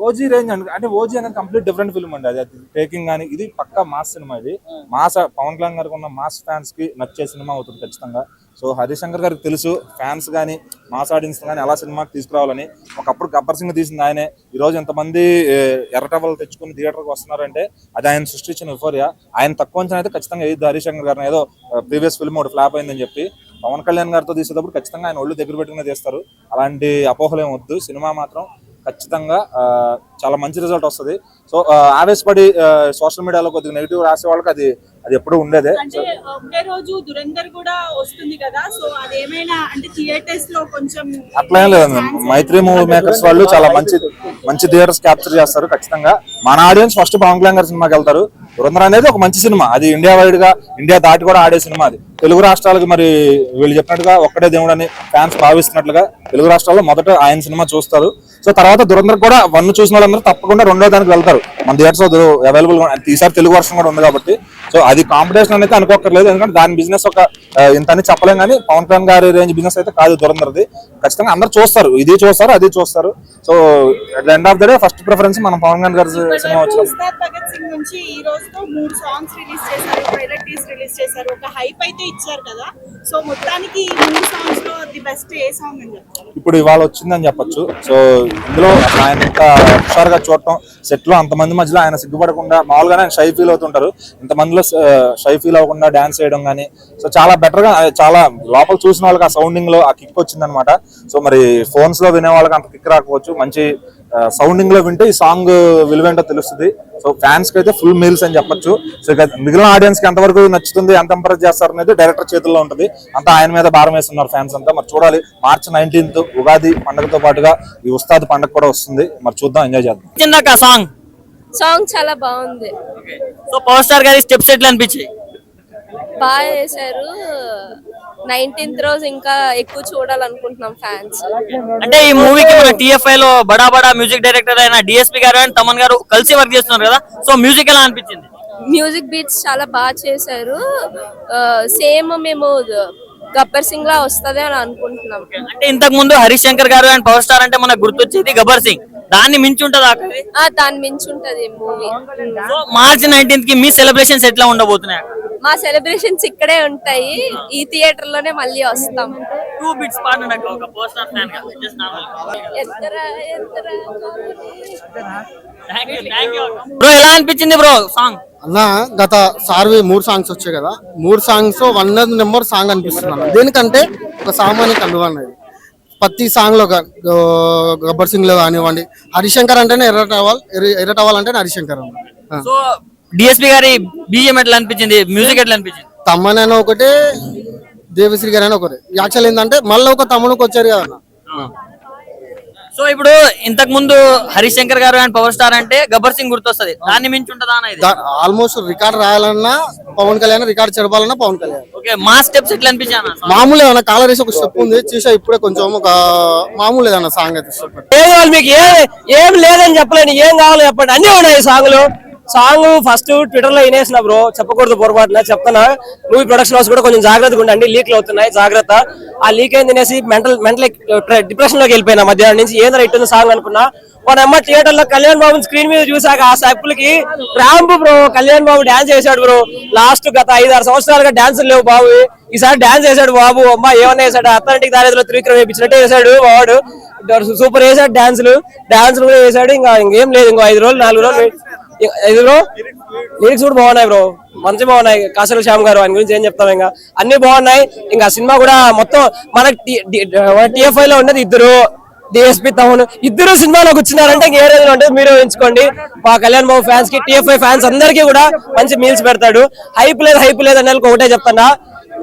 OG range అంటే OG అనేది complete different film అండి. అది టేకింగ్ కానీ ఇది పక్కా మాస్ సినిమా. ఇది మాస్ పవన్ కళ్యాణ్ గారికి ఉన్న మాస్ ఫ్యాన్స్ కి నచ్చే సినిమా అవుతుంది ఖచ్చితంగా. సో హరిశంకర్ గారికి తెలుసు ఫ్యాన్స్ కానీ మాస్ ఆడియన్స్ కానీ ఎలా సినిమాకి తీసుకురావాలని. ఒకప్పుడు గబ్బర్ సింగ్ తీసింది ఆయనే. ఈ రోజు ఎంతమంది ఎర్రటవలు తెచ్చుకుని థియేటర్కి వస్తున్నారంటే అది ఆయన సృష్టించిన యుఫోరియా. ఆయన తక్కువ అంచనా అయితే ఖచ్చితంగా ఇది హరిశంకర్ గారిని ఏదో ప్రీవియస్ ఫిల్మ్ ఒకటి ఫ్లాప్ అయిందని చెప్పి పవన్ కళ్యాణ్ గారితో తీసేటప్పుడు ఖచ్చితంగా ఆయన ఒళ్ళు దగ్గర పెట్టుకునే తీస్తారు. అలాంటి అపోహలు ఏం వద్దు. సినిమా మాత్రం ఖచ్చితంగా చాలా మంచి రిజల్ట్ వస్తుంది. సో ఆవేశపడి సోషల్ మీడియాలో కొద్దిగా నెగిటివ్ రాసే వాళ్ళకి అది ఎప్పుడు ఉండేదే. ఒకే రోజు దురందర్ కూడా వస్తుంది కదా, సో అదేమైనా అంటే థియేటర్స్ లో కొంచెం అట్లా ఏం లేదు. మైత్రి మూవీ మేకర్స్ వాళ్ళు చాలా మంచి థియేటర్స్ క్యాప్చర్ చేస్తారు ఖచ్చితంగా. మన ఆడియన్స్ ఫస్ట్ పవన్ కళ్యాణ్ గారి సినిమాకి వెళ్తారు. దురందర్ అనేది ఒక మంచి సినిమా. అది ఇండియా వైడ్ గా ఇండియా దాటి కూడా ఆడే సినిమా. అది తెలుగు రాష్ట్రాలకు మరి వీళ్ళు చెప్పినట్టుగా ఒక్కడే దేవుడు అని ఫ్యాన్స్ భావిస్తున్నట్లుగా తెలుగు రాష్ట్రాల్లో మొదట ఆయన సినిమా చూస్తారు. సో తర్వాత దురందర్ కూడా వన్ చూసిన వాళ్ళందరూ తప్పకుండా రెండో దానికి వెళ్తారు. మన థియేటర్స్ అవైలబుల్ గా ఈసారి తెలుగు వర్షన్ కూడా ఉంది కాబట్టి. సో అది కాంపిటీషన్ అనేది అనుకోకర్లేదు. ఎందుకంటే దాని బిజినెస్ ఒక ఇంత అని చెప్పలేం. కానీ పవన్ కళ్యాణ్ గారి రేంజ్ బిజినెస్ అయితే కాదు దురందర్ది. ఖచ్చితంగా అందరు చూస్తారు, ఇది చూస్తారు, అది చూస్తారు. So at the end of the day first preference మనం పవన్ కళ్యాణ్ గారి సినిమా వచ్చింది. ఇప్పుడు ఇవాళ వచ్చిందని చెప్పొచ్చు. సో ఇందులో ఆయన ఇంత హుషారుగా చూడటం, సెట్ లో అంతమంది మధ్యలో ఆయన సిగ్గుపడకుండా మామూలుగానే ఆయన షై ఫీల్ అవుతుంటారు. ఇంతమందిలో షై ఫీల్ అవ్వకుండా డాన్స్ చేయడం కానీ సో చాలా బెటర్ గా, చాలా లోపల చూసిన వాళ్ళకి ఆ సౌండింగ్ లో ఆ కిక్ వచ్చింది అనమాట. సో మరి ఫోన్స్ లో వినే వాళ్ళకి అంత కిక్ రాకపోవచ్చు. మంచి సౌండింగ్ లో వింటే ఈ సాంగ్ విలువేంటో తెలుస్తుంది. సో ఫ్యాన్స్ కి అయితే ఫుల్ మీల్స్ అని చెప్పొచ్చు. సో ఇక మిగిలిన ఆడియన్స్ కి ఎంతవరకు నచ్చుతుంది, ఎంత ఇంప్రెస్ చేస్తారు అనేది డైరెక్టర్ చేతుల్లో ఉంటుంది. అంతా ఆయన మీద భారం వేస్తున్నారు ఫ్యాన్స్ అంతా. మరి చూడాలి. మార్చి 19th ఉగాది పండుగతో పాటుగా ఈ ఉస్తాద్ పండుగ కూడా వస్తుంది. మరి చూద్దాం, ఎంజాయ్ చేద్దాం. సాంగ్ చాలా బాగుంది. సో పవర్ స్టార్ గారి స్టెప్స్ ఎట్లా అనిపించాయి? బాగా చేశారు. 19th రోజు ఇంకా ఎక్కువ చూడాలనుకుంటున్నాం ఫ్యాన్స్. అంటే ఈ మూవీకి మన TFI లో బడా మ్యూజిక్ డైరెక్టర్ అయిన DSP గారు అండ్ తమన్ గారు కలిసి వర్క్ చేస్తున్నారు కదా. సో మ్యూజిక్ ఎలా అనిపించింది? మ్యూజిక్ బీట్స్ చాలా బాగా చేశారు. సేమ్ మేము గబ్బర్ సింగ్ లా వస్తది అని అనుకుంటున్నాం. అంటే ఇంతకు ముందు హరిశంకర్ గారు అండ్ పవర్ స్టార్ అంటే మనకు గుర్తొచ్చేది గబ్బర్ సింగ్. దాన్ని మించి ఉంటది దాన్ని మించి ఉంటది మూవీ. మార్చి 19th కి మీ సెలబ్రేషన్స్ ఎట్లా ఉండబోతున్నాయి? మా సెలబ్రేషన్స్ ఇక్కడే ఉంటాయి. ఈ థియేటర్ లోనే మళ్ళీ వస్తాం. 2 bits పాడు నాకు ఒక పవర్ స్టార్ ఫ్యాన్ గా జస్ట్ నార్మల్. Thank you bro. ఎలా అనిపించింది బ్రో సాంగ్? అన్న గత సార్వి 3 సాంగ్స్ వచ్చాయి కదా, 3 సాంగ్స్ 1 నెంబర్ సాంగ్ అనిపిస్తున్నాను. దేనికంటే ఒక సామాన్య కండువా అనేది ప్రతి సాంగ్ లో గబ్బర్ సింగ్ లో కానివ్వండి, హరిశంకర్ అంటేనే ఎర్రటవాల్ అంటేనే హరిశంకర్ అన్న. సో DSP గారి BGM ఎట్లా అనిపించింది? మ్యూజిక్ ఎట్లా అనిపించింది? తమ్మనైనా ఒకటే, దేవిశ్రీ గారు అయినా ఒకటే. యాక్చువల్ ఏంటంటే మళ్ళీ ఒక తమ్మునికి వచ్చారు కదా. సో ఇప్పుడు ఇంతకు ముందు హరిశంకర్ గారు అండ్ పవర్ స్టార్ అంటే గబ్బర్ సింగ్ గుర్తొస్తుంది. దాన్ని మించి ఉంటుందా? ఆల్మోస్ట్ రికార్డ్ రాయాలన్నా పవన్ కళ్యాణ్, రికార్డ్ చెడపాలన్నా పవన్ కళ్యాణ్. ఓకే, మా స్టెప్స్ ఎట్లా అనిపించాను? మామూలు ఏమన్నా కాలర్ వేసి ఒక స్టెప్ ఉంది చూసా ఇప్పుడే, కొంచెం ఒక మామూలు ఏదన్నా సాంగ్ అయితే మీకు ఏం లేదని చెప్పలేను. ఏం కావాలో చెప్పండి, అన్ని ఉన్నాయి సాంగ్లు. సాంగ్ ఫస్ట్ ట్విట్టర్ లో వినేసిన బ్రో, చెప్పకూడదు పొరపాటున చెప్తానా. మూవీ ప్రొడక్షన్ హౌస్ కూడా కొంచెం జాగ్రత్తగా ఉండండి, లీక్లు అవుతున్నాయి, జాగ్రత్త. ఆ లీక్ అయింది తినేసి మెంటల్ డిప్రెషన్ లోకి వెళ్ళిపోయినా. మధ్యాహ్నం నుంచి ఏదో ఇట్టుంది సాంగ్ అనుకున్నా. మన థియేటర్ లో కళ్యాణ్ బాబు స్క్రీన్ మీద చూసాక ఆ స్టెప్పులకి ramp bro. Kalyan Babu dance చేశాడు బ్రో. లాస్ట్ గత 5-6 సంవత్సరాలుగా డాన్స్ లేవు బాబు. ఈసారి డాన్స్ చేశాడు బాబు. అమ్మా ఏమన్నా వేసాడు, అథ్లెటిక్ దారిలో త్రివిక్రమ్ వేయించినట్టే వేసాడు వాడు. సూపర్ వేసాడు డాన్సులు కూడా వేసాడు. ఇంకా ఇంకేం లేదు. ఇంకో 5 రోజులు 4 రోజులు బ్రో. లిరిక్స్ కూడా బాగున్నాయి బ్రో, మంచి బాగున్నాయి. కాసల శ్యామ్ గారు, ఆయన గురించి ఏం చెప్తాం, ఇంకా అన్ని బాగున్నాయి. ఇంకా సినిమా కూడా మొత్తం మనకి TFI లో ఉండేది ఇద్దరు, DSP తమ్ముడు ఇద్దరు సినిమాలోకి వచ్చినారంటే ఏ రోజులు ఉంటుంది మీరు ఎంచుకోండి. మా కళ్యాణ్ బాబు ఫ్యాన్స్ కి, TFI ఫ్యాన్స్ అందరికీ కూడా మంచి మీల్స్ పెడతాడు. హైప్ లేదు అనే ఒకటే చెప్తాడా.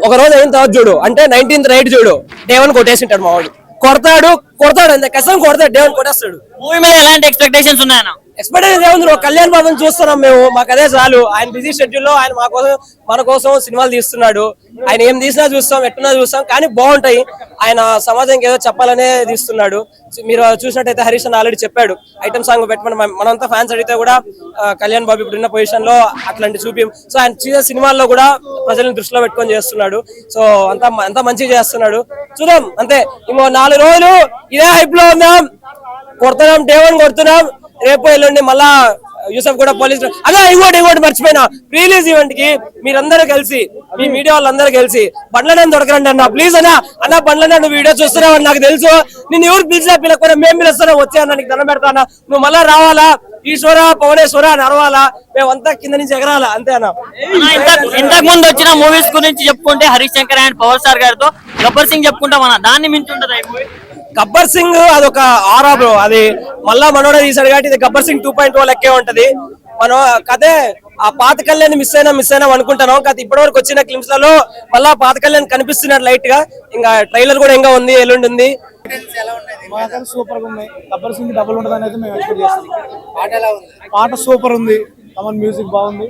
ఒక రోజు అయిన తర్వాత చూడు, అంటే 19th నైట్ చూడు, డేవన్ కొట్టేసింటాడు మా వాడు. కొడతాడు అంతే, ఖచ్చితంగా కొడతాడు, డేవన్ కొట్టేస్తాడు. మూవీ మీద ఎలాంటి ఎక్స్పెక్టేషన్స్ ఉన్నాయన్న? ఎక్స్పెక్టేషన్ ఏముంది, కళ్యాణ్ బాబుని చూస్తున్నాం మేము, మాకు అదే చాలు. ఆయన బిజీ షెడ్యూల్ లో ఆయన మన కోసం సినిమాలు తీస్తున్నాడు. ఆయన ఏం తీసినా చూస్తాం, ఎట్టున్నా చూస్తాం, కానీ బాగుంటాయి. ఆయన సమాజానికి ఏదో చెప్పాలనే తీస్తున్నాడు. మీరు చూసినట్టయితే హరీష్ అన్న ఆల్రెడీ చెప్పాడు, ఐటమ్ సాంగ్ పెట్టమని. మనంతా ఫ్యాన్స్ అడిగితే కూడా కళ్యాణ్ బాబు ఇప్పుడున్న పొజిషన్ లో అట్లాంటి చూపి, సో ఆయన చేసే సినిమాల్లో కూడా ప్రజలను దృష్టిలో పెట్టుకొని చేస్తున్నాడు. సో అంతా మంచిగా చేస్తున్నాడు. చూద్దాం అంతే. ఇంకో 4 రోజులు ఇదే హైప్ లో ఉందాం. కొడుతున్నాం, డే 1 కొడుతున్నాం. రేపు ఎల్లుండి మళ్ళా యూసఫ్ కూడా పోలీస్ అలా ఇంకోటి మర్చిపోయినా, రిలీజ్ ఈవెంట్ కి మీరందరూ కలిసి, మీ మీడియా వాళ్ళందరూ కలిసి బండ్లనే దొరకరండి అన్న, ప్లీజ్ అన్న బండ్లనే నువ్వు వీడియో చూస్తున్నావు అని నాకు తెలుసు, నేను ఎవరు పిలిచినా పిలకపోయినా మేము పిలుస్తున్నా, వచ్చా అన్న నీకు దండం పెడతానా, నువ్వు మళ్ళా రావాలా, ఈశ్వర పవనేశ్వర అని అరవాలా, మేమంతా కింద నుంచి ఎగరాలా అంతే అన్న. ఇంతకు ముందు వచ్చిన మూవీస్ గురించి చెప్పుకుంటే Harish Shankar and power star గారితో గబ్బర్ సింగ్ చెప్పుకుంటాం అన్న, దాన్ని మించి ఉంటది ఈ మూవీ. గబ్బర్ సింగ్ అదొక ఆరా బ్రో, అది మళ్ళా మనోడే తీసాడు కాబట్టి ఇది గబ్బర్ సింగ్ 2.0 లెక్కే ఉంటది. మనం కదే ఆ పాత కళ్యాణ్ మిస్ అయినా అనుకుంటాను, కాదు ఇప్పటి వరకు వచ్చిన క్లిప్స్ లలో మళ్ళా పాత కళ్యాణ్ కనిపిస్తున్నాడు లైట్ గా. ఇంకా ట్రైలర్ కూడా ఇంకా ఉంది, ఎల్లుండి ఉంది. సూపర్ గా ఉన్నాయి. గబ్బర్ సింగ్ డబుల్ ఉండదు అనేది మేము ఎక్స్పెక్ట్ చేస్తాం. పాట సూపర్ ఉంది, తమన్ మ్యూజిక్ బాగుంది,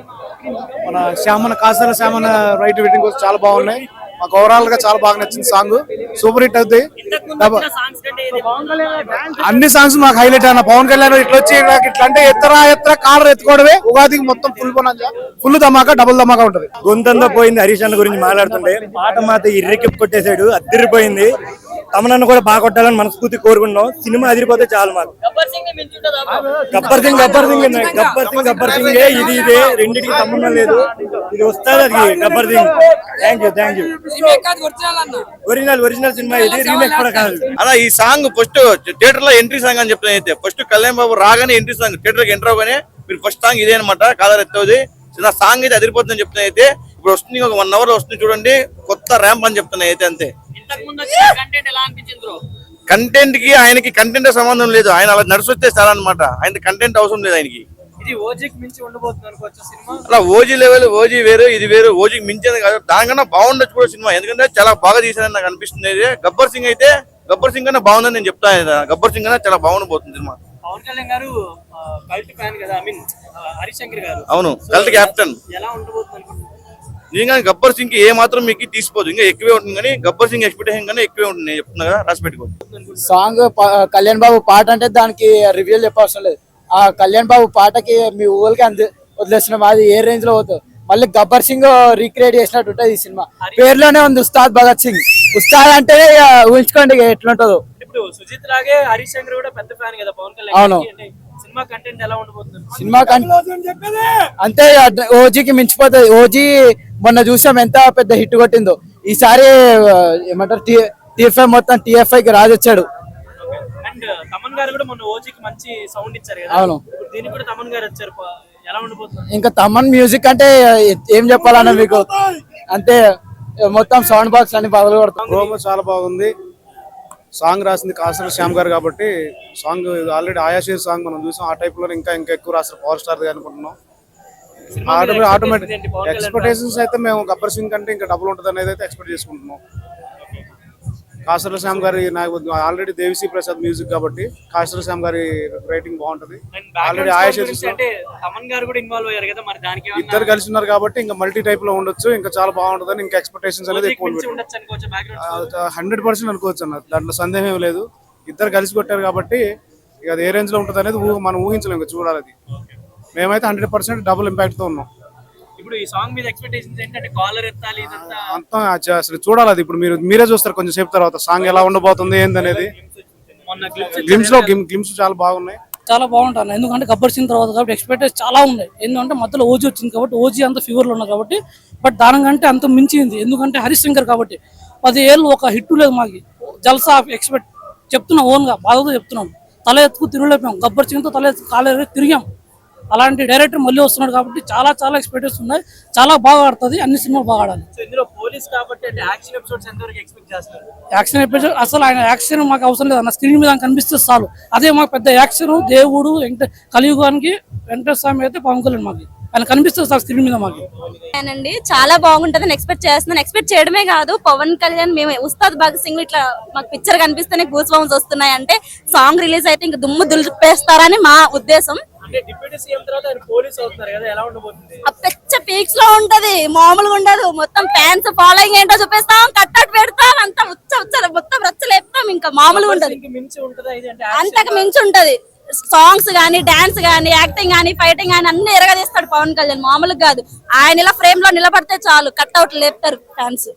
మన కాసర శ్యామన రైట్ వెయిటింగ్ కోసం చాలా బాగున్నాయి. మాకు ఓవరాల్ గా చాలా బాగా నచ్చింది సాంగ్, సూపర్ హిట్ అవుతుంది. అన్ని సాంగ్స్ మాకు హైలైట్ అయినా. పవన్ కళ్యాణ్ ఇట్లా వచ్చి ఇట్లా అంటే ఎత్తర కాలర్ ఎత్తుకోవడమే, ఉగాదికి మొత్తం ఫుల్ ధమాకా, డబుల్ ధమాకా ఉంటది. గొంతంతో పోయింది హరీష్ అన్న గురించి మాట్లాడుతుంటే, పాట మాత్రం ఇర్రెక్కి కొట్టేశాడు, అదిరిపోయింది. తమనన్ను కూడా బాగా కొట్టాలని మనస్ఫూర్తి కోరుకున్నాం. సినిమా అదిరిపోతే చాలు మాకు. గబ్బర్ సింగ్ ఇదే రెండింటికి సంబంధం లేదు, ఇది వస్తుంది అది Gabbar Singh. Thank you. Original cinema ఇది, రీమేక్ కూడా కాదు. అలా ఈ సాంగ్ ఫస్ట్ థియేటర్ లో ఎంట్రీ సాంగ్ అని చెప్తాను. అయితే ఫస్ట్ కళ్యాణ్ బాబు రాగానే ఎంట్రీ సాంగ్, థియేటర్ కి ఎంటర్ అవగానే మీరు ఫస్ట్ సాంగ్ ఇదే అనమాట, కాదర్ ఎత్తవుది. చిన్న సాంగ్ అయితే అదిరిపోతుందని చెప్తున్నా. అయితే ఇప్పుడు వస్తుంది, ఒక 1 hour వస్తుంది చూడండి, కొత్త ర్యాంప్ అని చెప్తున్నా. అయితే అంతే. కంటెంట్ కి ఆయనకి కంటెంట్ సంబంధం లేదు, ఆయన అలా నడుచొస్తే చాలా అనమాట, ఆయన కంటెంట్ అవసరం లేదు ఆయనకి. అలా ఓజీ లెవెల్, ఓజీ వేరు, ఇది వేరు. ఓజీకి మించేది కాదు, దానికన్నా బాగుండొచ్చు కూడా సినిమా, ఎందుకంటే చాలా బాగా తీసారని నాకు అనిపిస్తుంది. గబ్బర్ సింగ్ అయితే గబ్బర్ సింగ్ కన్నా బాగుందని నేను చెప్తాను. గబ్బర్ సింగ్ కన్నా చాలా బాగుండిపోతుంది సినిమా. పవన్ కళ్యాణ్ గారు కల్ట్ ఫ్యాన్ కదా, ఐ మీన్ హరీష్ శంకర్ గారు. అవును, కల్ట్ క్యాప్టెన్. ఎలా ఉండబోతుంది? నిజంగా గబ్బర్ సింగ్ కి ఏ మాత్రం మీకు తీసిపోదు, ఇంకా ఎక్కువే ఉంటుంది. కానీ గబ్బర్ సింగ్ ఎక్స్పెక్టేషన్ కన్నా ఎక్కువే ఉంటుంది, నేను చెప్తున్నా కదా, రాసి పెట్టుకోండి. సాంగ్ కళ్యాణ్ బాబు పాట అంటే దానికి రివ్యూ చెప్పవసరం లేదు. ఆ కళ్యాణ్ బాబు పాటకి మీ ఊళ్ళకి వదిలేస్తున్నాం, అది ఏ రేంజ్ లో పోతుంది. మళ్ళీ గబ్బర్ సింగ్ రీక్రియేట్ చేసినట్టు ఉంటుంది ఈ సినిమా. పేరులోనే ఉంది ఉస్తాద్ భగత్ సింగ్. ఉస్తాద్ అంటే ఊహించుకోండి ఎట్లుంటుందో. ఇప్పుడు సుజిత్ లాగే హరీష్ శంకర్ కూడా పెద్ద ఫ్యాన్ కదా పవన్ కళ్యాణ్. అవును. సినిమా కంటెంట్ ఎలా ఉండబోతుంది? సినిమా అంతే ఓజీకి మించిపోతుంది. ఓజీ మొన్న చూసాం ఎంత పెద్ద హిట్ కొట్టిందో. ఈసారి ఏమంటారు టీఎఫ్ఐ మొత్తం టీఎఫ్ఐకి రాజొచ్చాడు. అండ్ తమన్ గారు కూడా మొన్న ఓజీకి మంచి సౌండ్ ఇచ్చారు కదా. అవును. దీనికి కూడా తమన్ గారు వచ్చారు, ఎలా ఉండబోతుంది? ఇంకా తమన్ మ్యూజిక్ అంటే ఏం చెప్పాలన్నా మీకు, అంతే మొత్తం సౌండ్ బాక్స్ అన్ని బదులు కొడతాం. ప్రోమో చాలా బాగుంది. సాంగ్ రాసింది కాసర శ్యామ్ గారు కాబట్టి సాంగ్ ఆల్రెడీ ఆయాషేర్ సాంగ్ మనం చూసాం. ఆ టైప్ లో ఇంకా ఎక్కువ రాస్తారు పవర్ స్టార్ అనుకుంటున్నాం. ఆటోమేటిక్ ఎక్స్పెక్టేషన్స్ అయితే మేము గబ్బర్ సింగ్ కంటే ఇంకా డబుల్ ఉంటుంది అనేది అయితే ఎక్స్పెక్ట్ చేసుకుంటున్నాం. కాసర శ్యామ్ గారి నాకు ఆల్రెడీ దేవిశ్రీ ప్రసాద్ మ్యూజిక్ కాబట్టి కాసర శ్యామ్ గారి రైటింగ్ బాగుంటది. ఆల్రెడీ ఆయాషేర్ ఇద్దరు కలిసి ఉన్నారు కాబట్టి ఇంకా మల్టీ టైప్ లో ఉండొచ్చు, ఇంకా చాలా బాగుంటుంది. ఇంకా ఎక్స్పెక్టేషన్స్ అనేది ఎక్కువ 100% అనుకోవచ్చు అన్న, దాంట్లో సందేహం లేదు. ఇద్దరు కలిసి కొట్టారు కాబట్టి ఇక అది ఏ రేంజ్ లో ఉంటుంది అనేది మనం ఊహించలేము, చూడాలి. అది మేమైతే 100% డబుల్ ఇంపాక్ట్ తో ఉన్నాం. ఇప్పుడు ఈ సాంగ్ మీద ఎక్స్పెక్టేషన్స్ ఏంటంటే కాలర్ ఎత్తాలి అంతా అసలు చూడాలి. అది ఇప్పుడు మీరే చూస్తారు కొంచెం సేపు తర్వాత సాంగ్ ఎలా ఉండబోతుంది ఏందనేది. గ్లిమ్స్ చాలా బాగున్నాయి, చాలా బాగుంటాను. ఎందుకంటే గబ్బర్ సింగ్ తర్వాత కాబట్టి ఎక్స్పెక్టేషన్ చాలా ఉన్నాయి. ఎందుకంటే మధ్యలో ఓజీ వచ్చింది కాబట్టి ఓజీ అంత ఫీవర్ లో ఉన్నారు కాబట్టి, బట్ దానికంటే అంత మించింది. ఎందుకంటే హరీష్ శంకర్ కాబట్టి 10 ఏళ్ళు ఒక హిట్ లేదు మాకి. జల్సా ఎక్స్పెక్ట్ చెప్తున్నాం, ఓన్ గా బాధతో చెప్తున్నాం. తల ఎత్తుకు తిరగలేపాం, గబ్బర్ సింగ్ తో తల ఎత్తుకు కాలే తిరిగాం. అలాంటి డైరెక్టర్ మళ్ళీ వస్తున్నాడు కాబట్టి చాలా చాలా ఎక్స్పెక్టేషన్స్ ఉన్నాయి. చాలా బాగా ఆడుతుంది, అన్ని సినిమాలు బాగా ఆడాలి. యాక్షన్ ఎపిసోడ్ అసలు ఆయన యాక్షన్ మాకు అవసరం లేదు అన్న, స్క్రీన్ మీద కనిపిస్తే చాలు, అదే మాకు పెద్ద యాక్షన్. దేవుడు కలియుగానికి వెంకటేశ్వర స్వామి అయితే పవన్ కళ్యాణ్ మాకు ఆయన కనిపిస్తే చాలు స్క్రీన్ మీద మాకు. చాలా బాగుంటదని ఎక్స్పెక్ట్ చేస్తున్నాను. ఎక్స్పెక్ట్ చేయడమే కాదు, పవన్ కళ్యాణ్ మేము ఉస్తాద్ భగత్ సింగ్ ఇట్లా మాకు పిక్చర్ కనిపిస్తేనే గూస్ బంప్స్ వస్తున్నాయి. అంటే సాంగ్ రిలీజ్ అయితే ఇంకా దుమ్ము దులిపేస్తారని మా ఉద్దేశం. పెద్ద పీక్స్ లో ఉంటది, మామూలుగా ఉండదు. మొత్తం ఫ్యాన్స్ ఫాలోయింగ్ ఏంటో చూపిస్తాం, కట్టట్ పెడతాం, అంతా మొత్తం రచ్చలేపుతాం. ఇంకా మామూలుగా ఉంటది, అంతకు మించి ఉంటది. సాంగ్స్ గానీ, డాన్స్ గానీ, యాక్టింగ్ గానీ, ఫైటింగ్ గానీ అన్ని ఎరగదీస్తాడు పవన్ కళ్యాణ్, మామూలుగా కాదు. ఆయన ఇలా ఫ్రేమ్ లో నిలబడితే చాలు, కట్అవుట్ లేపుతారు ఫ్యాన్స్.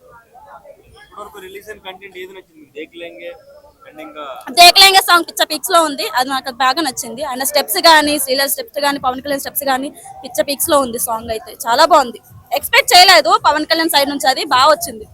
దేకలేంగే సాంగ్ పిచ్చ పిక్స్ లో ఉంది, అది నాకు బాగా నచ్చింది. ఆయన స్టెప్స్ గానీ, శ్రీలర్ స్టెప్స్ గానీ, పవన్ కళ్యాణ్ స్టెప్స్ గానీ పిచ్చ పిక్స్ లో ఉంది. సాంగ్ అయితే చాలా బాగుంది, ఎక్స్పెక్ట్ చేయలేదు పవన్ కళ్యాణ్ సైడ్ నుంచి, అది బాగా వచ్చింది.